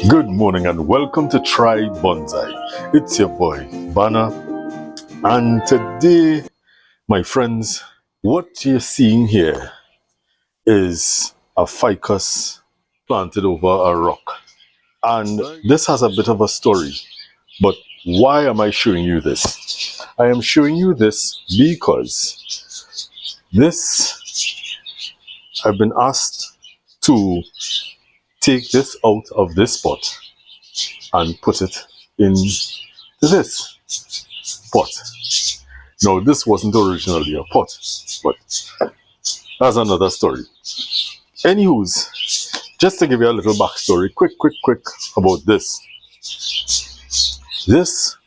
Good morning and welcome to Try Bonsai. It's your boy Bana, and today, my friends, what you're seeing here is a ficus planted over a rock. And this has a bit of a story, but why am I showing you this? I am showing you this because I've been asked to take this out of this pot and put it in this pot. No, this wasn't originally a pot, but that's another story. Anywho's, just to give you a little backstory, quick about this. This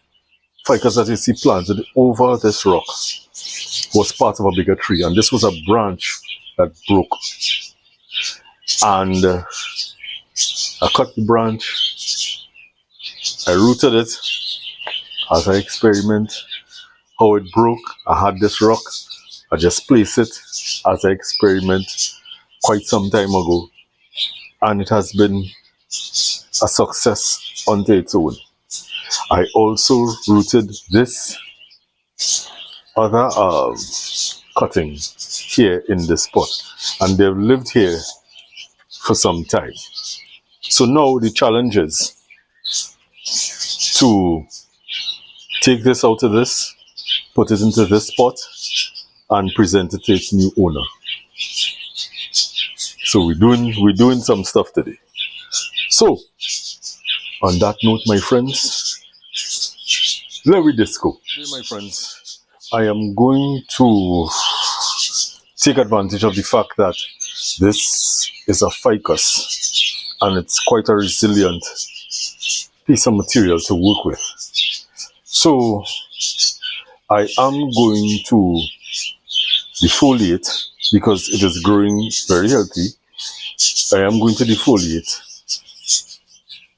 ficus that you see planted over this rock was part of a bigger tree, and this was a branch that broke. And I cut the branch, I rooted it as I experiment how it broke. I had this rock, I just placed it as I experiment quite some time ago, and it has been a success unto its own. I also rooted this other cutting here in this pot, and they've lived here for some time. So now the challenge is to take this out of this, put it into this pot, and present it to its new owner. So we're doing some stuff today. So on that note, my friends, let me disco. Today, my friends, I am going to take advantage of the fact that this is a ficus and it's quite a resilient piece of material to work with. So I am going to defoliate because it is growing very healthy. I am going to defoliate,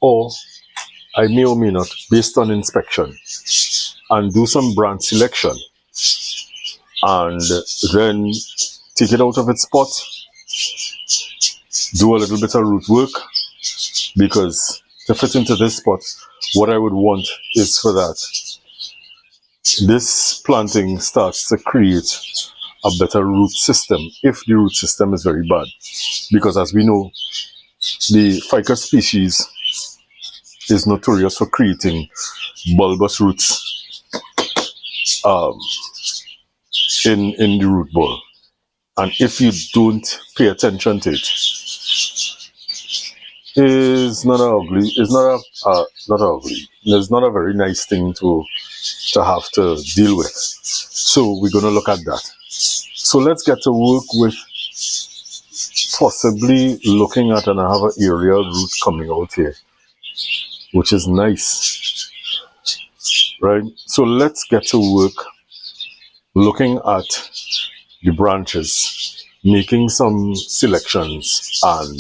or I may or may not, based on inspection, and do some branch selection, and then take it out of its pot, do a little bit of root work, because to fit into this pot, what I would want is for that this planting starts to create a better root system if the root system is very bad. Because as we know, the ficus species is notorious for creating bulbous roots in the root ball. And if you don't pay attention to it, it's not a very nice thing to have to deal with. So we're going to look at that. So let's get to work with possibly looking at, and I have an aerial root coming out here, which is nice, right? So let's get to work looking at the branches, making some selections, and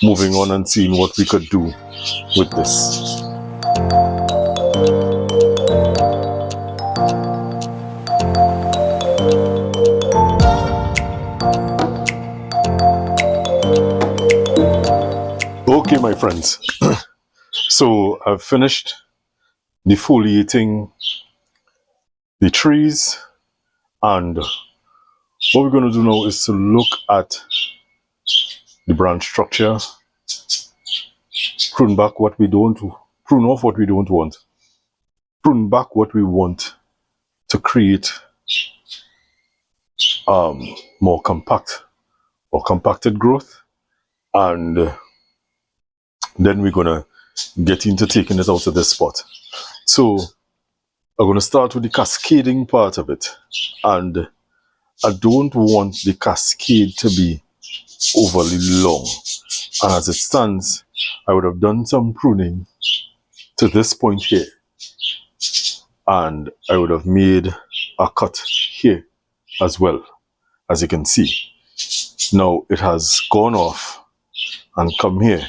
moving on and seeing what we could do with this. Okay, my friends, so I've finished defoliating the trees, and what we're going to do now is to look at the branch structure, prune back what we don't, prune off what we don't want, prune back what we want to create more compact or compacted growth, and then we're gonna get into taking it out of this spot. So I'm gonna start with the cascading part of it, and I don't want the cascade to be overly long. And as it stands, I would have done some pruning to this point here, and I would have made a cut here as well, as you can see. Now it has gone off and come here,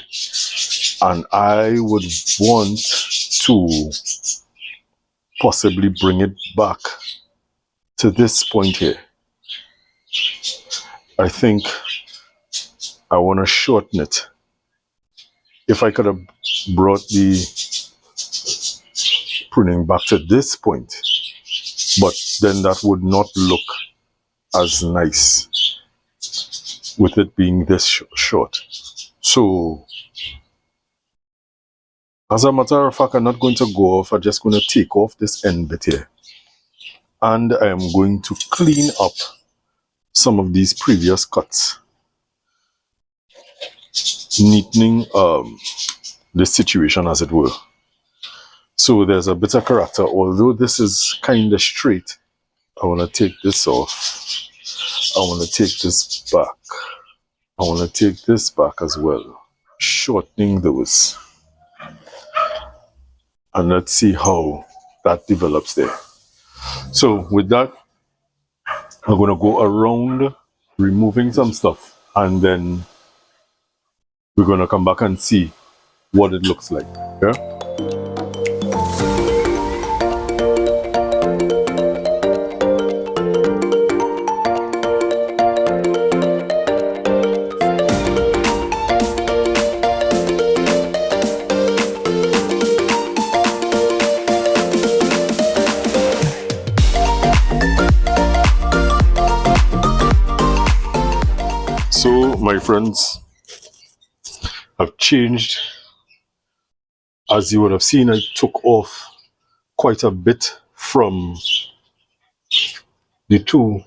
and I would want to possibly bring it back to this point here I think I want to shorten it. If I could have brought the pruning back to this point, but then that would not look as nice with it being this short. So, as a matter of fact, I'm not going to go off. I'm just going to take off this end bit here. And I am going to clean up some of these previous cuts, neatening the situation, as it were. So there's a bit of character. Although this is kind of straight, I want to take this off. I want to take this back. I want to take this back as well. Shortening those. And let's see how that develops there. So with that, I'm going to go around removing some stuff, and then we're going to come back and see what it looks like. Yeah? So, my friends, I've changed. As you would have seen, I took off quite a bit from the two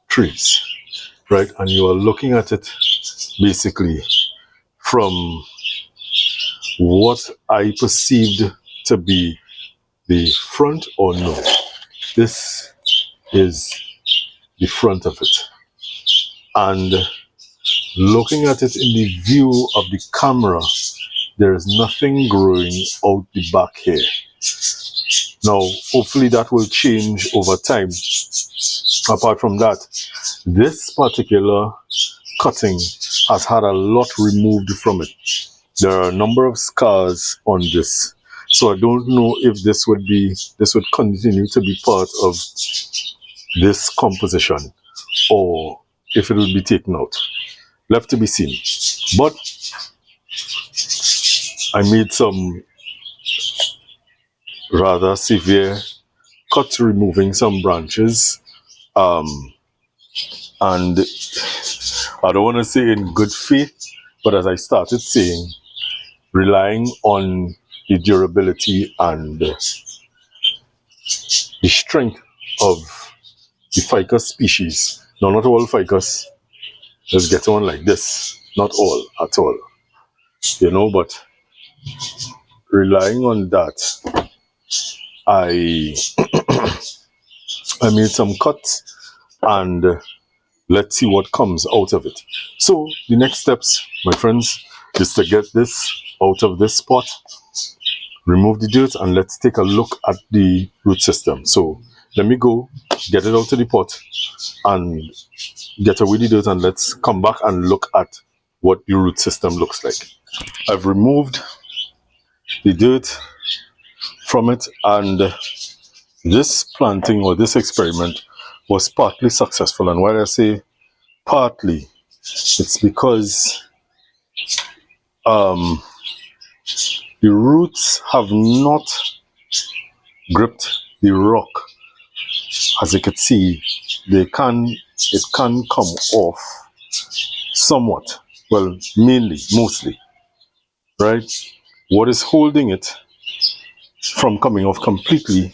trees, right? And you are looking at it basically from what I perceived to be the front, or no. This is the front of it. And looking at it in the view of the camera, there is nothing growing out the back here. Now, hopefully that will change over time. Apart from that, this particular cutting has had a lot removed from it. There are a number of scars on this. So I don't know if this would continue to be part of this composition, or if it will be taken out. Left to be seen. But I made some rather severe cuts, removing some branches. And I don't want to say in good faith, but as I started saying, relying on the durability and the strength of the ficus species. Now, not all ficus just get on like this. Not all, at all. You know, but relying on that, I made some cuts, and let's see what comes out of it. So the next steps, my friends, is to get this out of this pot, remove the dirt, and let's take a look at the root system. So let me go get it out of the pot and get away the dirt, and let's come back and look at what the root system looks like. I've removed the dirt from it, and this planting, or this experiment, was partly successful. And why I say partly, it's because the roots have not gripped the rock. As you can see, it can come off somewhat. Well, mainly, mostly, right? What is holding it from coming off completely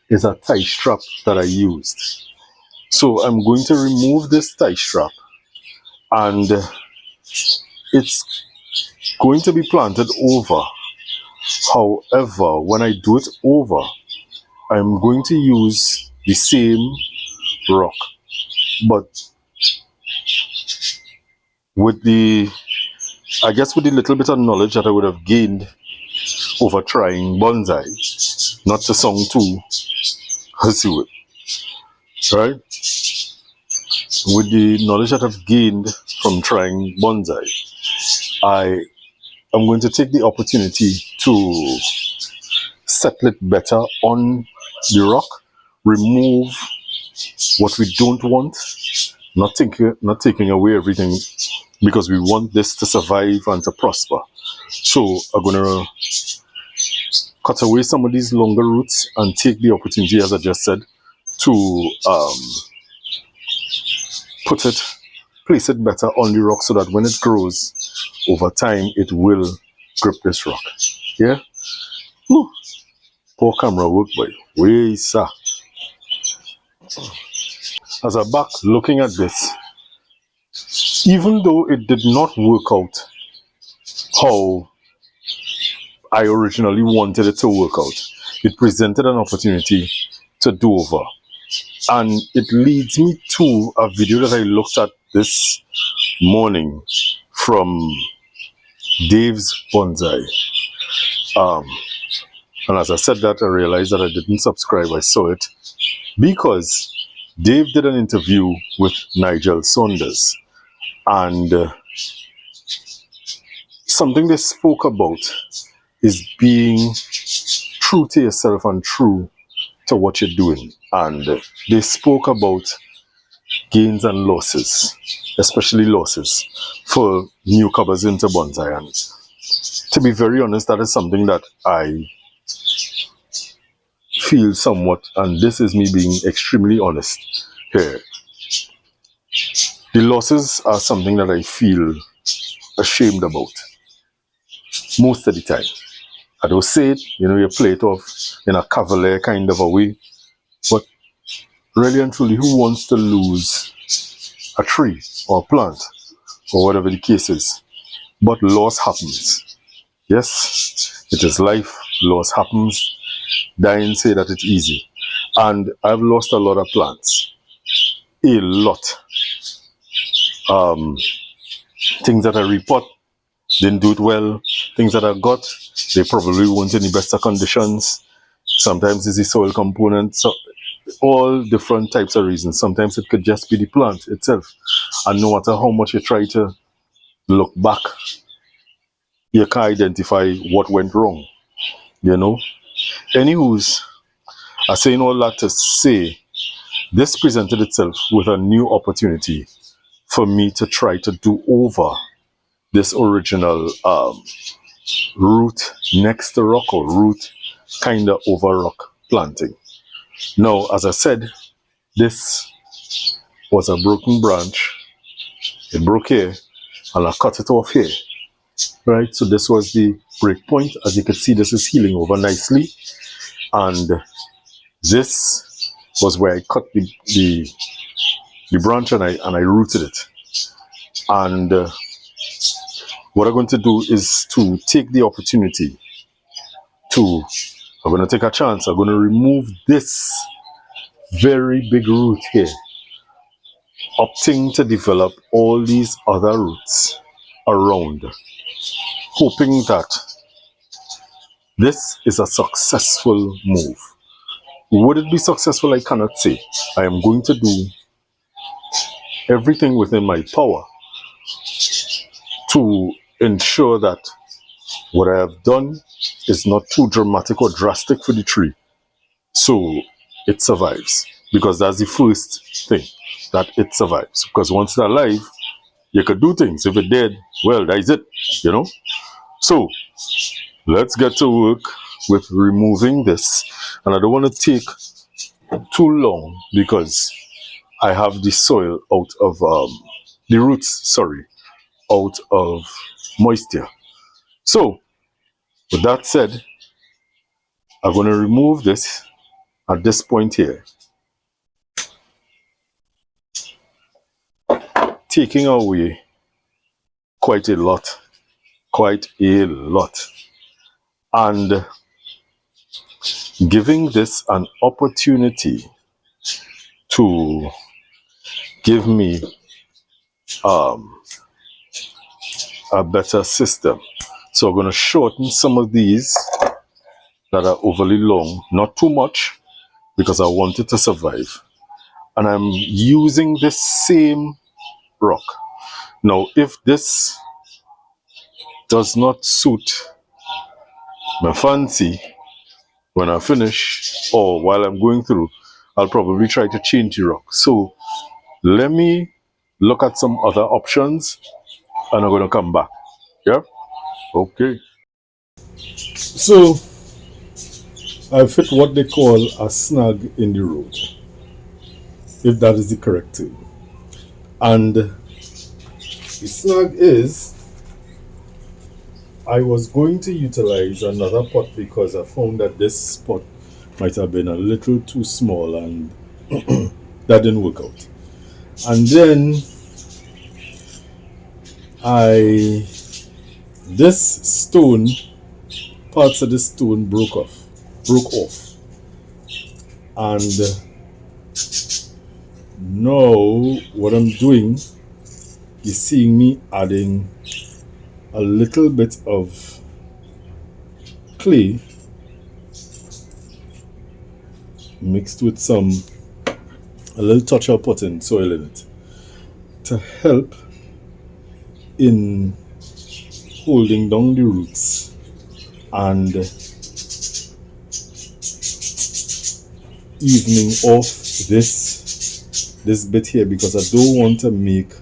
is a tie strap that I used. So I'm going to remove this tie strap, and it's going to be planted over. However, when I do it over, I'm going to use the same rock, but with the little bit of knowledge that I would have gained over trying bonsai, not to sound too husky, right? With the knowledge that I've gained from trying bonsai, I am going to take the opportunity to settle it better on the rock, remove what we don't want, not taking away everything, because we want this to survive and to prosper. So I'm gonna cut away some of these longer roots and take the opportunity, as I just said, to place it better on the rock so that when it grows over time, it will grip this rock. Yeah? Whew. Poor camera work, boy. Way, sir. As I'm back looking at this, even though it did not work out how I originally wanted it to work out, it presented an opportunity to do over. And it leads me to a video that I looked at this morning from Dave's Bonsai. And as I said that, I realized that I didn't subscribe. I saw it because Dave did an interview with Nigel Saunders. And something they spoke about is being true to yourself and true to what you're doing. And they spoke about gains and losses, especially losses for newcomers into bonsai. And to be very honest, that is something that I feel somewhat, and this is me being extremely honest here. The losses are something that I feel ashamed about most of the time. I don't say it, you play it off in a cavalier kind of a way, but really and truly, who wants to lose a tree or a plant or whatever the case is? But loss happens. Yes, it is life. Loss happens. Dying say that it's easy. And I've lost a lot of plants. A lot. Things that I repot, didn't do it well. Things that I got, they probably weren't in the best of conditions. Sometimes it's the soil component. So all different types of reasons. Sometimes it could just be the plant itself. And no matter how much you try to look back, you can't identify what went wrong. Anywho's, I'm saying all that to say, this presented itself with a new opportunity for me to try to do over this original root next to rock, or root kind of over rock planting. Now, as I said, this was a broken branch. It broke here, and I cut it off here. Right, so this was the break point. As you can see, this is healing over nicely, and this was where I cut the branch and I rooted it. And what I'm going to do is to take the opportunity I'm going to take a chance. I'm going to remove this very big root here, opting to develop all these other roots around, hoping that this is a successful move. Would it be successful? I cannot say. I am going to do everything within my power to ensure that what I have done is not too dramatic or drastic for the tree, so it survives. Because that's the first thing, that it survives. Because once it's alive, you could do things. If it's dead, well, that is it, So let's get to work with removing this. And I don't want to take too long because I have the soil out of the roots, out of moisture. So with that said, I'm going to remove this at this point here, taking away quite a lot, and giving this an opportunity to give me a better system. So I'm going to shorten some of these that are overly long, not too much, because I want it to survive. And I'm using this same rock. Now, if this does not suit my fancy, when I finish or while I'm going through, I'll probably try to change the rock. So let me look at some other options, and I'm going to come back. Yeah? Okay. So, I've hit what they call a snag in the road, if that is the correct term. And the snag is, I was going to utilize another pot because I found that this pot might have been a little too small, and that didn't work out. And then this stone, parts of the stone broke off. And now what I'm doing is seeing me adding a little bit of clay mixed with a little touch of potting soil in it to help in holding down the roots and evening off this bit here, because I don't want to make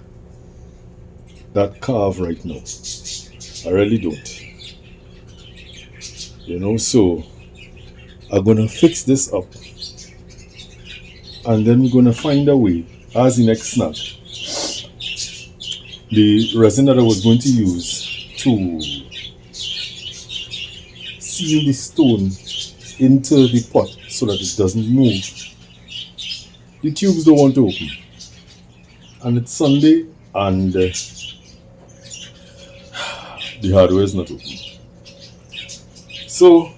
that carve right now. I really don't. So I'm gonna fix this up, and then we're gonna find a way as the next snap. The resin that I was going to use to seal the stone into the pot so that it doesn't move, the tubes don't want to open. And it's Sunday, and the hardware is not open. So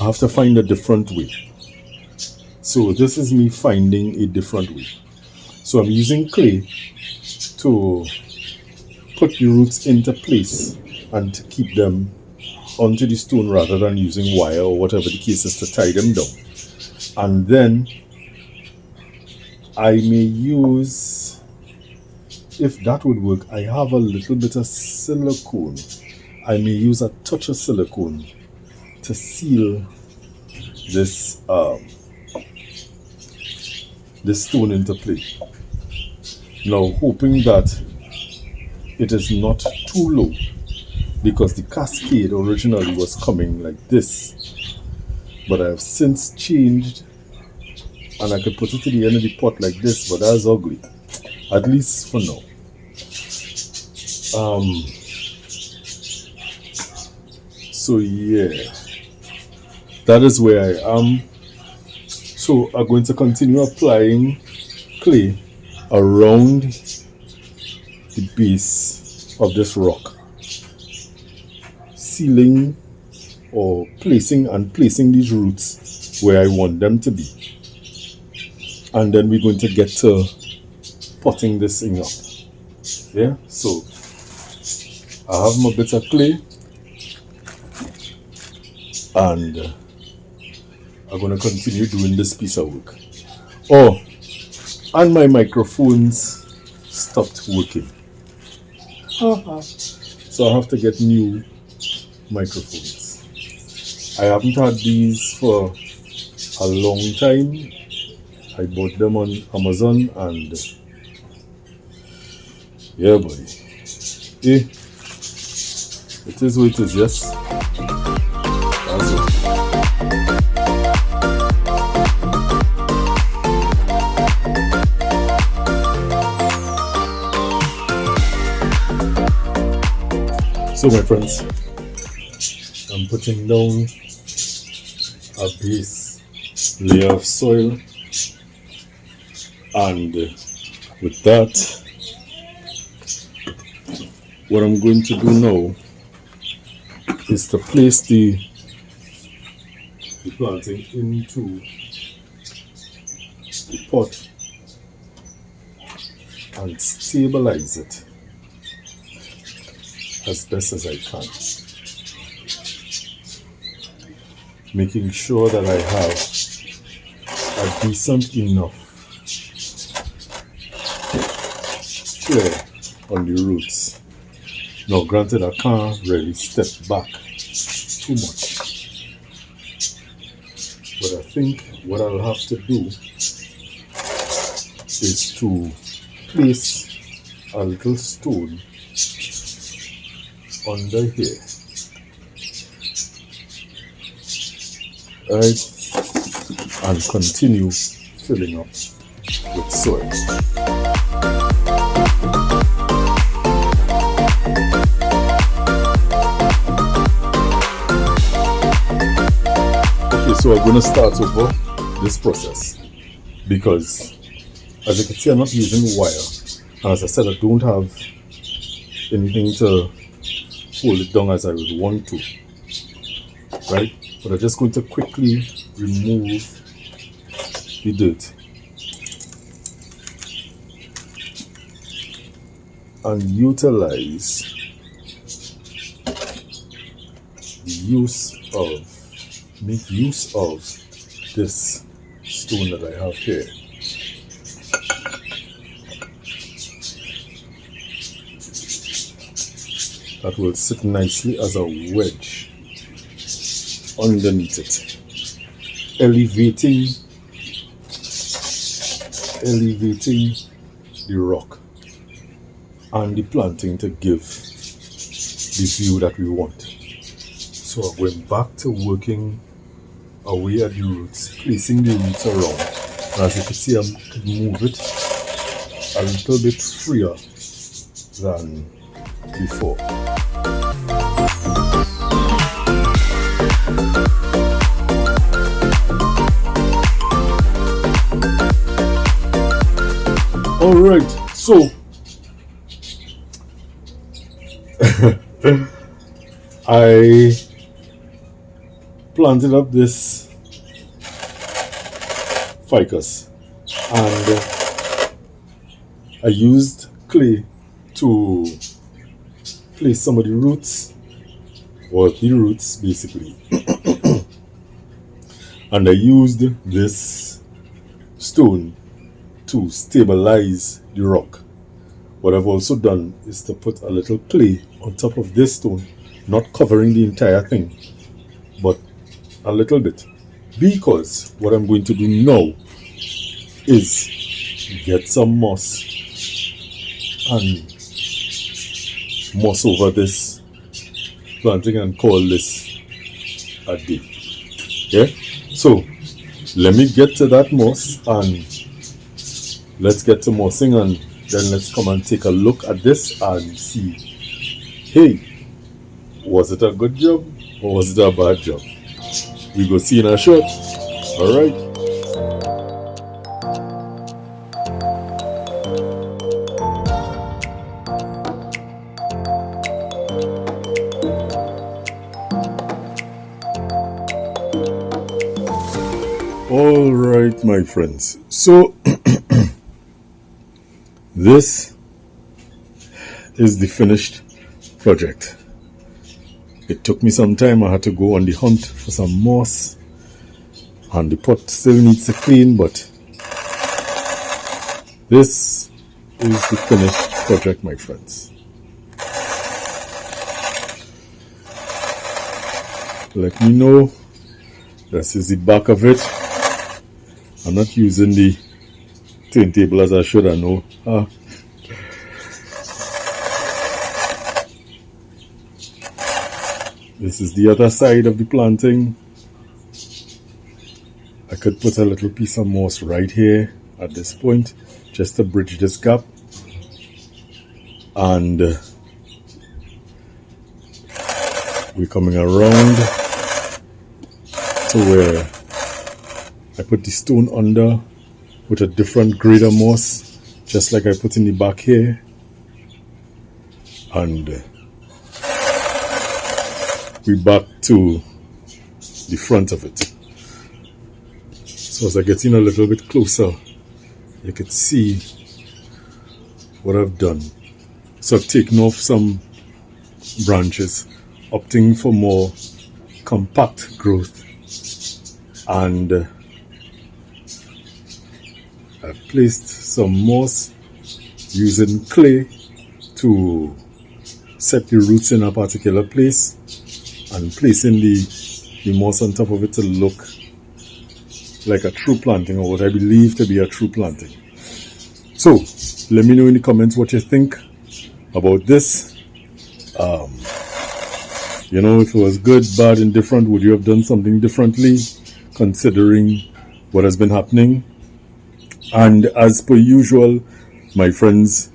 I have to find a different way. So this is me finding a different way. So I'm using clay to put the roots into place and to keep them onto the stone rather than using wire or whatever the case is to tie them down. And then I may use, if that would work, I have a little bit of silicone. I may use a touch of silicone to seal this stone into place. Now, hoping that it is not too low, because the cascade originally was coming like this, but I have since changed, and I could put it to the end of the pot like this, but that's ugly, at least for now. So yeah, that is where I am. So I'm going to continue applying clay around the base of this rock, sealing or placing these roots where I want them to be. And then we're going to get to potting this thing up. Yeah, so I have my bit of clay, and I'm going to continue doing this piece of work. Oh, and my microphones stopped working. So I have to get new microphones. I haven't had these for a long time. I bought them on Amazon, and yeah, boy. Eh, it is what it is, yes. That's it. So my friends, I'm putting down a base layer of soil, and with that, what I'm going to do now is to place the planting into the pot and stabilize it as best as I can, making sure that I have a decent enough flare on the roots. Now granted, I can't really step back too much, but I think what I'll have to do is to place a little stone under here, right, and continue filling up with soil. Okay, so I'm going to start over this process because, as you can see, I'm not using wire, and as I said, I don't have anything to hold it down as I would want to, right? But I'm just going to quickly remove the dirt and utilize make use of this stone that I have here. That will sit nicely as a wedge underneath it, elevating the rock and the planting to give the view that we want. So I'm going back to working away at the roots, placing the roots around. And as you can see, I can move it a little bit freer than before. Alright, so I planted up this ficus and I used clay to place some of the roots, or the roots basically, and I used this stone to stabilize the rock. What I've also done is to put a little clay on top of this stone, not covering the entire thing, but a little bit, because what I'm going to do now is get some moss and moss over this planting and call this a day. Okay, so let me get to that moss and let's get to mossing, and then let's come and take a look at this and see, hey, was it a good job or was it a bad job? We go see in a shot. Alright. Alright, my friends. So this is the finished project. It took me some time. I had to go on the hunt for some moss, and the pot still needs to clean, but this is the finished project, my friends. Let me know. This is the back of it. I'm not using the turntable as I should, I know. This is the other side of the planting. I could put a little piece of moss right here at this point, just to bridge this gap. And we're coming around to where I put the stone under with a different grade of moss, just like I put in the back here. And we're back to the front of it. So as I get in a little bit closer, you can see what I've done. So I've taken off some branches, opting for more compact growth, and I've placed some moss using clay to set the roots in a particular place, and placing the moss on top of it to look like a true planting, or what I believe to be a true planting. So let me know in the comments what you think about this. You know, if it was good, bad, indifferent, would you have done something differently considering what has been happening? And as per usual, my friends,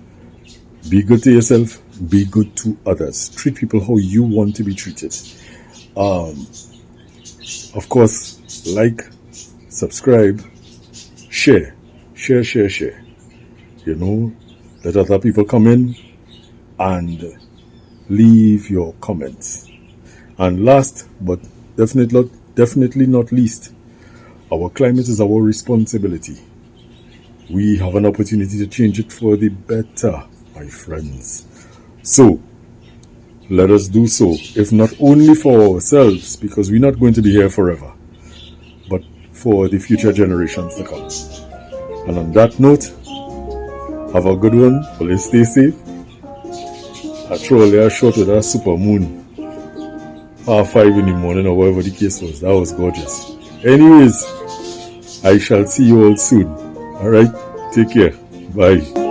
be good to yourself, be good to others. Treat people how you want to be treated. Of course, like, subscribe, share. You know, let other people come in and leave your comments. And last but definitely not least, our climate is our responsibility. We have an opportunity to change it for the better, my friends. So, let us do so, if not only for ourselves, because we're not going to be here forever, but for the future generations to come. And on that note, have a good one. Please stay safe. I truly a shot with a super moon. 5:30 in the morning or whatever the case was. That was gorgeous. Anyways, I shall see you all soon. Alright, take care. Bye.